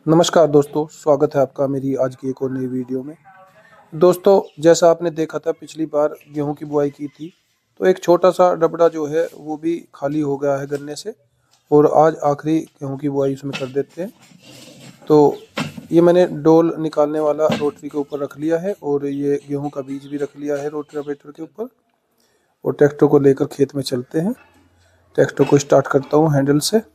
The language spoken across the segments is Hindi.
नमस्कार दोस्तों, स्वागत है आपका मेरी आज की एक और नई वीडियो में। दोस्तों, जैसा आपने देखा था पिछली बार गेहूं की बुआई की थी, तो एक छोटा सा डबरा जो है वो भी खाली हो गया है गन्ने से। और आज आखिरी गेहूं की बुआई उसमें कर देते हैं। तो ये मैंने डोल निकालने वाला रोटरी के ऊपर रख लिया है और ये गेहूं का बीज भी रख लिया है रोटावेटर के ऊपर। और ट्रैक्टर को लेकर खेत में चलते हैं। ट्रैक्टर को स्टार्ट करता हूँ हैंडल से।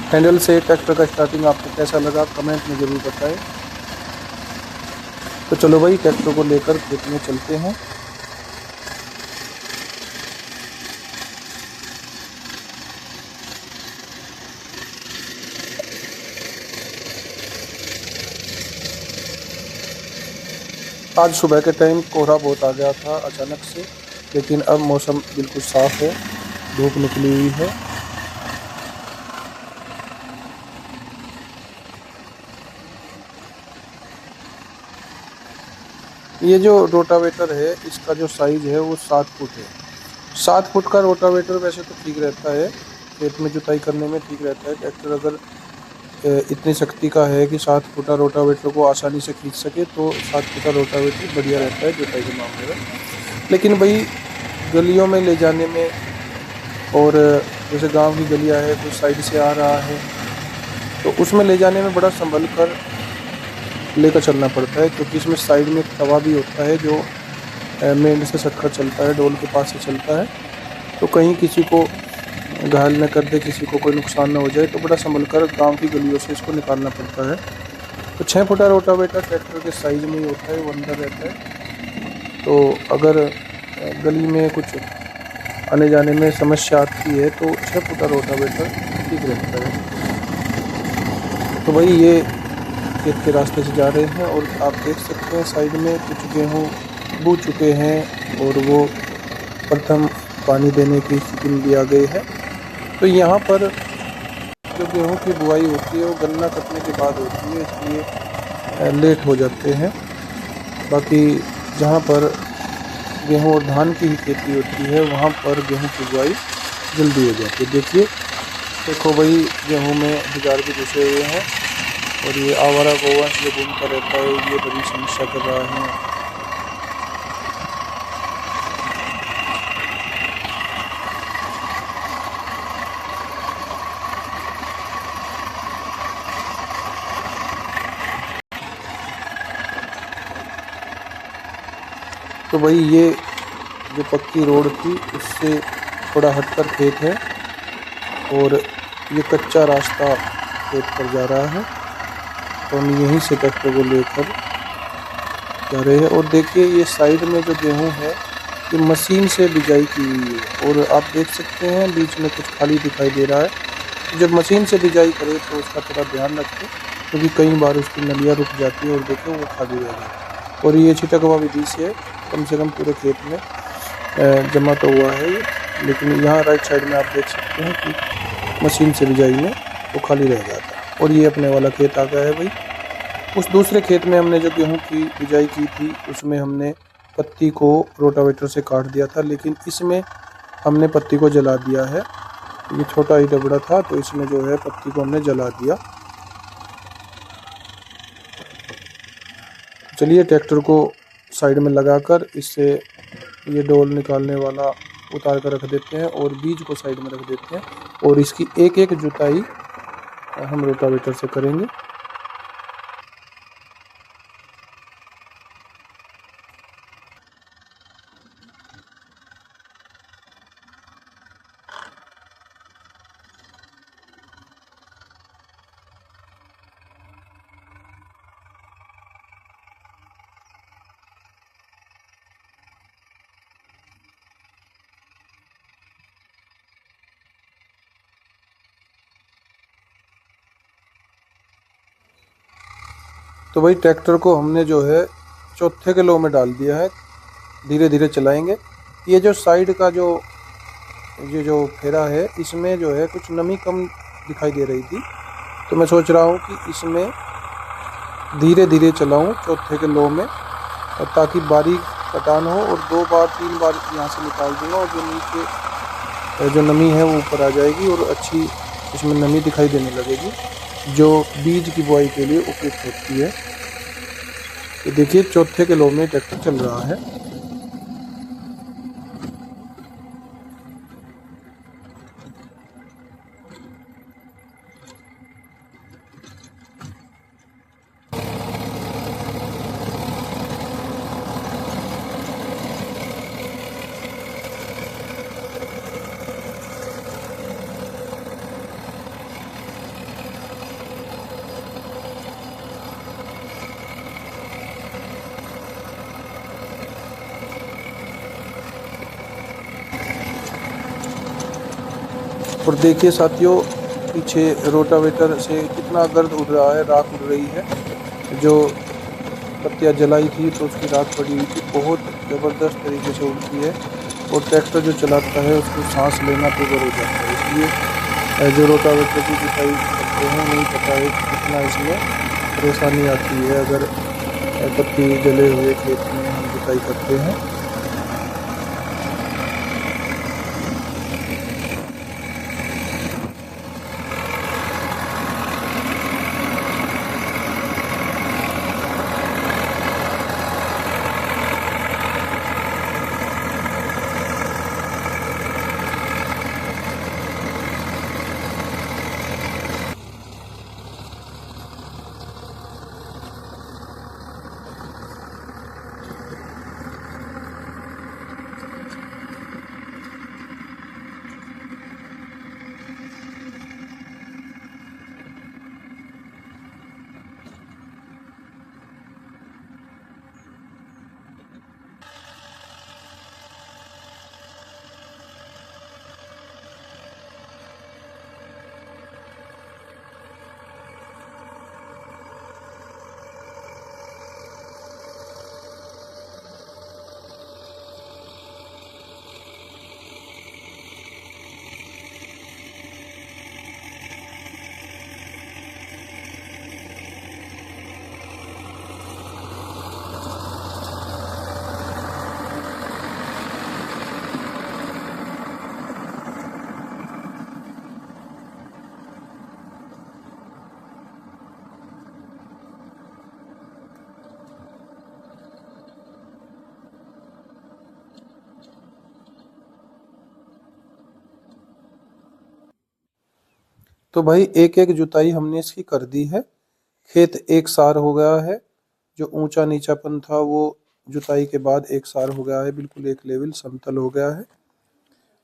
हैंडल से ट्रैक्टर का स्टार्टिंग आपको कैसा लगा कमेंट में ज़रूर बताएं। तो चलो भाई, ट्रैक्टर को लेकर खेत में चलते हैं। आज सुबह के टाइम कोहरा बहुत आ गया था अचानक से, लेकिन अब मौसम बिल्कुल साफ है, धूप निकली हुई है। ये जो रोटावेटर है इसका जो साइज है वो 7 फुट है। 7 फुट का रोटावेटर वैसे तो ठीक रहता है, खेत में जुताई करने में ठीक रहता है। ट्रैक्टर अगर इतनी शक्ति का है कि 7 फुटा रोटावेटर को आसानी से खींच सके तो 7 फुटा रोटावेटर बढ़िया रहता है जुताई के मामले में। लेकिन भाई गलियों में ले जाने में, और जैसे गांव की गलियां है कुछ साइड से आ रहा है, तो उसमें ले जाने में बड़ा संभल कर लेकर चलना पड़ता है, क्योंकि इसमें साइड में एक तवा भी होता है जो मेंढ से सटकर चलता है, डोल के पास से चलता है। तो कहीं किसी को घायल न कर दे, किसी को कोई नुकसान न हो जाए, तो बड़ा संभल कर गाँव की गलियों से इसको निकालना पड़ता है। तो 6 फुटा रोटावेटर ट्रैक्टर के साइज में ही होता है, वो अंदर रहता है। तो अगर गली में कुछ आने जाने में समस्या आती है तो 6 फुटा रोटावेटर ठीक रहता है। तो भाई ये खेत के रास्ते से जा रहे हैं और आप देख सकते हैं साइड में कुछ गेहूँ बो चुके हैं और वो प्रथम पानी देने की स्थिति में भी आ गई है। तो यहाँ पर जो गेहूँ की बुआई होती है वो गन्ना कटने के बाद होती है, इसलिए लेट हो जाते हैं। बाकी जहाँ पर गेहूँ और धान की ही खेती होती है वहाँ पर गेहूँ की बुआई जल्दी हो जाती है। देखो भाई, गेहूँ में बिगाड़ भी घुसे हुए हैं और ये आवारा गोवंश जो घूमता रहता है ये बड़ी समस्या कर रहा है। तो भाई ये जो पक्की रोड थी उससे थोड़ा हटकर खेत है और ये कच्चा रास्ता खेत पर जा रहा है, तो हम यहीं से ट्रैक्टर को लेकर जा रहे हैं। और देखिए ये साइड में जो गेहूं है ये मशीन से बिजाई की हुई है, और आप देख सकते हैं बीच में कुछ खाली दिखाई दे रहा है। जब मशीन से बिजाई करें तो उसका थोड़ा ध्यान रखें, क्योंकि कई बार उसकी नलियाँ रुक जाती है और देखो वो खाली रह जाती है। और ये छिटकवा विधि से कम से कम पूरे खेत में जमा तो हुआ है ये, लेकिन यहाँ राइट साइड में आप देख सकते हैं कि मशीन से बिजाई में वो खाली रह जाता है। और ये अपने वाला खेत आ गया है भाई। उस दूसरे खेत में हमने जो गेहूं की बिजाई की थी उसमें हमने पत्ती को रोटावेटर से काट दिया था, लेकिन इसमें हमने पत्ती को जला दिया है। ये छोटा ही डबरा था तो इसमें जो है पत्ती को हमने जला दिया। चलिए ट्रैक्टर को साइड में लगाकर इससे ये डोल निकालने वाला उतार कर रख देते हैं और बीज को साइड में रख देते हैं, और इसकी एक एक जुताई हम रोटावेटर से करेंगे। तो भाई ट्रैक्टर को हमने जो है चौथे किलो में डाल दिया है। धीरे धीरे चलाएंगे। ये जो साइड का ये जो फेरा है इसमें जो है कुछ नमी कम दिखाई दे रही थी, तो मैं सोच रहा हूँ कि इसमें धीरे धीरे चलाऊँ चौथे किलो में, और ताकि बारीक कटान हो, और 2 बार 3 बार यहाँ से निकाल दूँगा और जो नीचे जो नमी है वो ऊपर आ जाएगी और अच्छी इसमें नमी दिखाई देने लगेगी, जो बीज की बुआई के लिए उपयुक्त होती है। तो देखिए चौथे किलो में ट्रैक्टर चल रहा है। और देखिए साथियों, पीछे रोटावेटर से कितना गर्द उड़ रहा है, राख उड़ रही है। जो पत्तियाँ जलाई थी तो उसकी राख पड़ी हुई थी, बहुत ज़बरदस्त तरीके से उड़ती है। और ट्रैक्टर जो चलाता है उसको सांस लेना दूभर हो जाता है। इसलिए जो रोटावेटर की जुताई करते हैं नहीं पता है कितना इसमें परेशानी आती है अगर पत्ती जले हुए खेत में हम जुताई करते हैं। तो भाई एक एक जुताई हमने इसकी कर दी है। खेत एक सार हो गया है। जो ऊंचा नीचापन था वो जुताई के बाद एक सार हो गया है, बिल्कुल एक लेवल समतल हो गया है।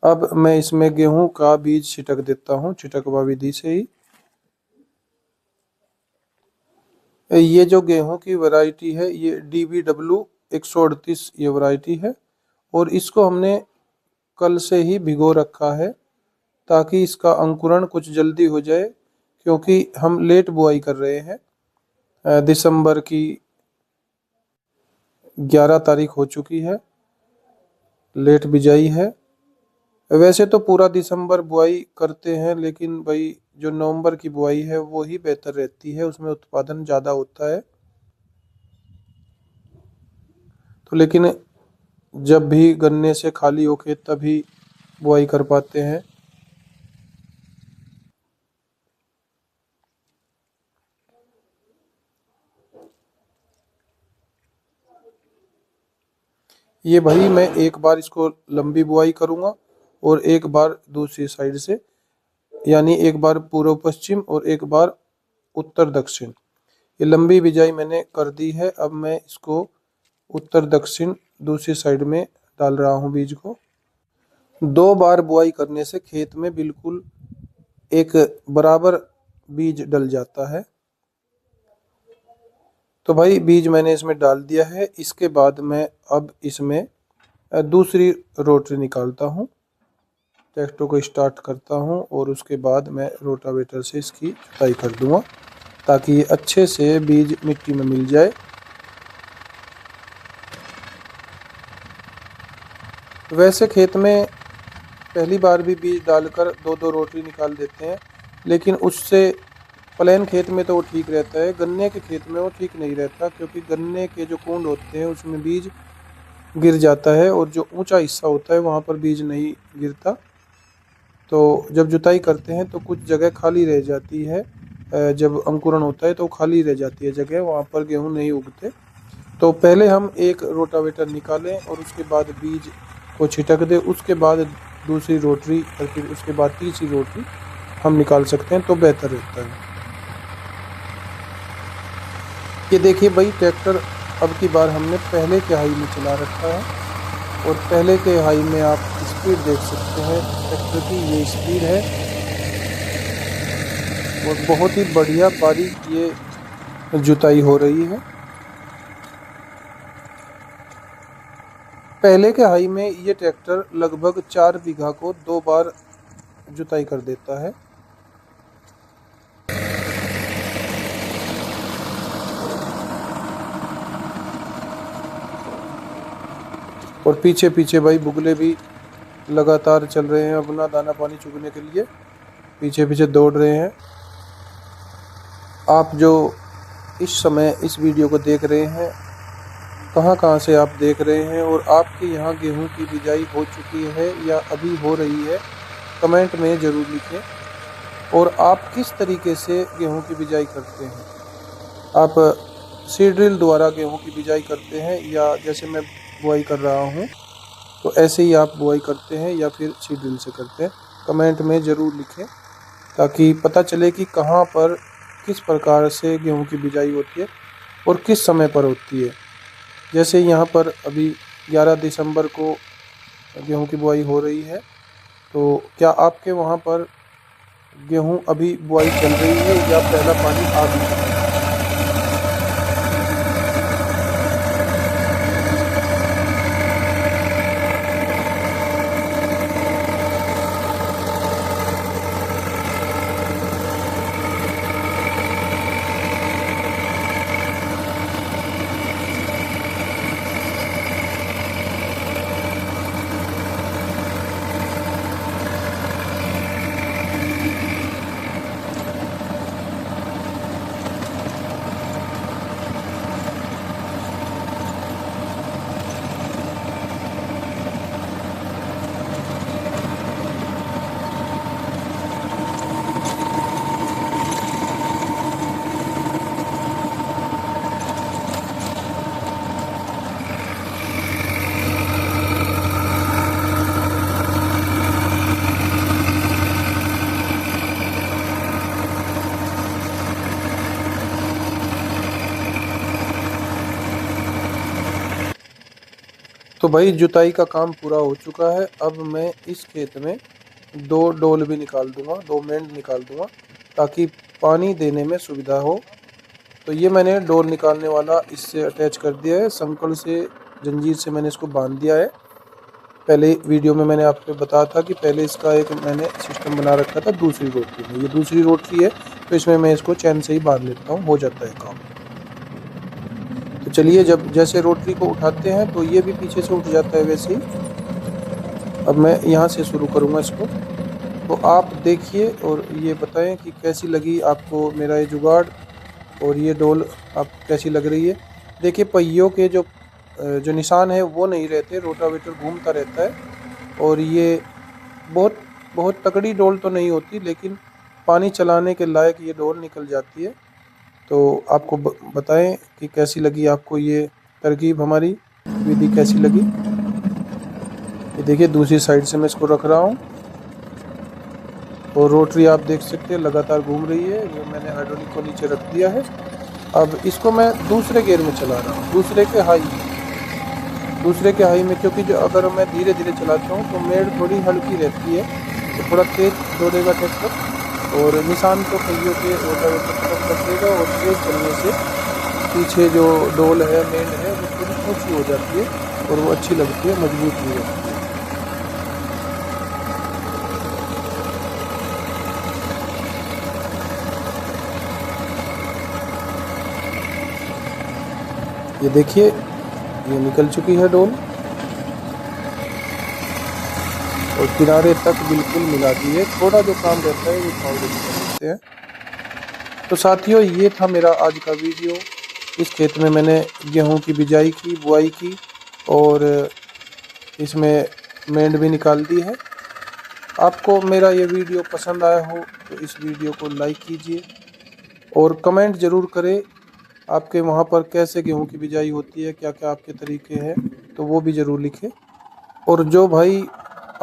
अब मैं इसमें गेहूं का बीज छिटक देता हूं, छिटकवा विधि से ही। ये जो गेहूं की वैरायटी है ये DBW 138 ये वैरायटी है। और इसको हमने कल से ही भिगो रखा है ताकि इसका अंकुरण कुछ जल्दी हो जाए, क्योंकि हम लेट बुआई कर रहे हैं। दिसंबर की 11 तारीख हो चुकी है, लेट बिजाई है। वैसे तो पूरा दिसंबर बुआई करते हैं, लेकिन भाई जो नवंबर की बुआई है वो ही बेहतर रहती है, उसमें उत्पादन ज़्यादा होता है। तो लेकिन जब भी गन्ने से खाली हो खेत तभी बुआई कर पाते हैं। ये भाई मैं एक बार इसको लंबी बुआई करूंगा और एक बार दूसरी साइड से, यानी एक बार पूर्व पश्चिम और एक बार उत्तर दक्षिण। ये लंबी बिजाई मैंने कर दी है। अब मैं इसको उत्तर दक्षिण दूसरी साइड में डाल रहा हूँ बीज को। 2 बार बुआई करने से खेत में बिल्कुल एक बराबर बीज डल जाता है। तो भाई बीज मैंने इसमें डाल दिया है। इसके बाद मैं अब इसमें दूसरी रोटरी निकालता हूँ, ट्रैक्टर को स्टार्ट करता हूँ और उसके बाद मैं रोटावेटर से इसकी जुताई कर दूंगा ताकि ये अच्छे से बीज मिट्टी में मिल जाए। वैसे खेत में पहली बार भी बीज डालकर 2-2 रोटरी निकाल देते हैं, लेकिन उससे प्लेन खेत में तो वो ठीक रहता है, गन्ने के खेत में वो ठीक नहीं रहता, क्योंकि गन्ने के जो कुंड होते हैं उसमें बीज गिर जाता है और जो ऊंचा हिस्सा होता है वहाँ पर बीज नहीं गिरता। तो जब जुताई करते हैं तो कुछ जगह खाली रह जाती है, जब अंकुरण होता है तो खाली रह जाती है जगह, वहाँ पर गेहूँ नहीं उगते। तो पहले हम एक रोटावेटर निकालें और उसके बाद बीज को छिटक दें, उसके बाद दूसरी रोटरी और फिर उसके बाद तीसरी रोटरी हम निकाल सकते हैं तो बेहतर रहता है। ये देखिए भाई, ट्रैक्टर अब की बार हमने पहले के हाई में चला रखा है और पहले के हाई में आप स्पीड देख सकते हैं ट्रैक्टर की, ये स्पीड है और बहुत ही बढ़िया बारीक ये जुताई हो रही है। पहले के हाई में ये ट्रैक्टर लगभग 4 बीघा को 2 बार जुताई कर देता है। और पीछे पीछे भाई बुगले भी लगातार चल रहे हैं अपना दाना पानी चुगने के लिए, पीछे पीछे दौड़ रहे हैं। आप जो इस समय इस वीडियो को देख रहे हैं, कहाँ कहाँ से आप देख रहे हैं और आपके यहाँ गेहूं की बिजाई हो चुकी है या अभी हो रही है, कमेंट में ज़रूर लिखें। और आप किस तरीके से गेहूं की बिजाई करते हैं, आप सीड ड्रिल द्वारा गेहूं की बिजाई करते हैं या जैसे मैं बुआई कर रहा हूं तो ऐसे ही आप बुआई करते हैं या फिर सीड ड्रिल से करते हैं, कमेंट में ज़रूर लिखें ताकि पता चले कि कहाँ पर किस प्रकार से गेहूं की बिजाई होती है और किस समय पर होती है। जैसे यहाँ पर अभी 11 दिसंबर को गेहूं की बुआई हो रही है, तो क्या आपके वहाँ पर गेहूं अभी बुआई चल रही है या पहला पानी आ भी चुका है? तो भाई जुताई का काम पूरा हो चुका है। अब मैं इस खेत में 2 डोल भी निकाल दूंगा, 2 मेंढ निकाल दूंगा ताकि पानी देने में सुविधा हो। तो ये मैंने डोल निकालने वाला इससे अटैच कर दिया है, संकल से जंजीर से मैंने इसको बांध दिया है। पहले वीडियो में मैंने आपको बताया था कि पहले इसका एक मैंने सिस्टम बना रखा था दूसरी रोटरी में, ये दूसरी रोटरी है तो इसमें मैं इसको चैन से ही बांध लेता हूँ, हो जाता है काम। तो चलिए, जब जैसे रोटरी को उठाते हैं तो ये भी पीछे से उठ जाता है वैसे ही। अब मैं यहाँ से शुरू करूँगा इसको, तो आप देखिए और ये बताएं कि कैसी लगी आपको मेरा ये जुगाड़ और ये डोल आप कैसी लग रही है। देखिए, पहियों के जो निशान है वो नहीं रहते, रोटावेटर घूमता रहता है। और ये बहुत बहुत तकड़ी डोल तो नहीं होती, लेकिन पानी चलाने के लायक ये डोल निकल जाती है। तो आपको बताएं कि कैसी लगी आपको ये तरकीब, हमारी विधि कैसी लगी। ये देखिए, दूसरी साइड से मैं इसको रख रहा हूँ और रोटरी आप देख सकते हैं लगातार घूम रही है। ये मैंने हाइड्रोलिक को नीचे रख दिया है। अब इसको मैं दूसरे गियर में चला रहा हूँ, दूसरे के हाई में, क्योंकि जो अगर मैं धीरे धीरे चलाता हूँ तो मेड़ थोड़ी हल्की रहती है, तो थोड़ा तेज दौड़ेगा ट्रैक्टर और निशान तो पहियों के रोटावेटर तरफ रखेगा। और तेज चलने से पीछे जो डोल है, मेड़ है, वो थोड़ी ऊँची हो जाती है और वो अच्छी लगती है, मजबूत भी रहती है। ये देखिए, ये निकल चुकी है डोल और किनारे तक बिल्कुल मिला दी है। थोड़ा जो काम रहता है वो फावड़े से कर देते हैं। तो साथियों, ये था मेरा आज का वीडियो। इस खेत में मैंने गेहूं की बिजाई की, बुआई की और इसमें मेंढ भी निकाल दी है। आपको मेरा ये वीडियो पसंद आया हो तो इस वीडियो को लाइक कीजिए और कमेंट ज़रूर करें आपके वहाँ पर कैसे गेहूं की बिजाई होती है, क्या क्या आपके तरीके हैं, तो वो भी ज़रूर लिखें। और जो भाई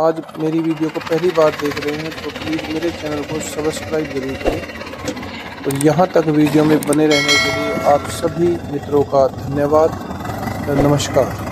आज मेरी वीडियो को पहली बार देख रहे हैं तो प्लीज़ मेरे चैनल को सब्सक्राइब ज़रूर करें। और यहाँ तक वीडियो में बने रहने के लिए आप सभी मित्रों का धन्यवाद। नमस्कार।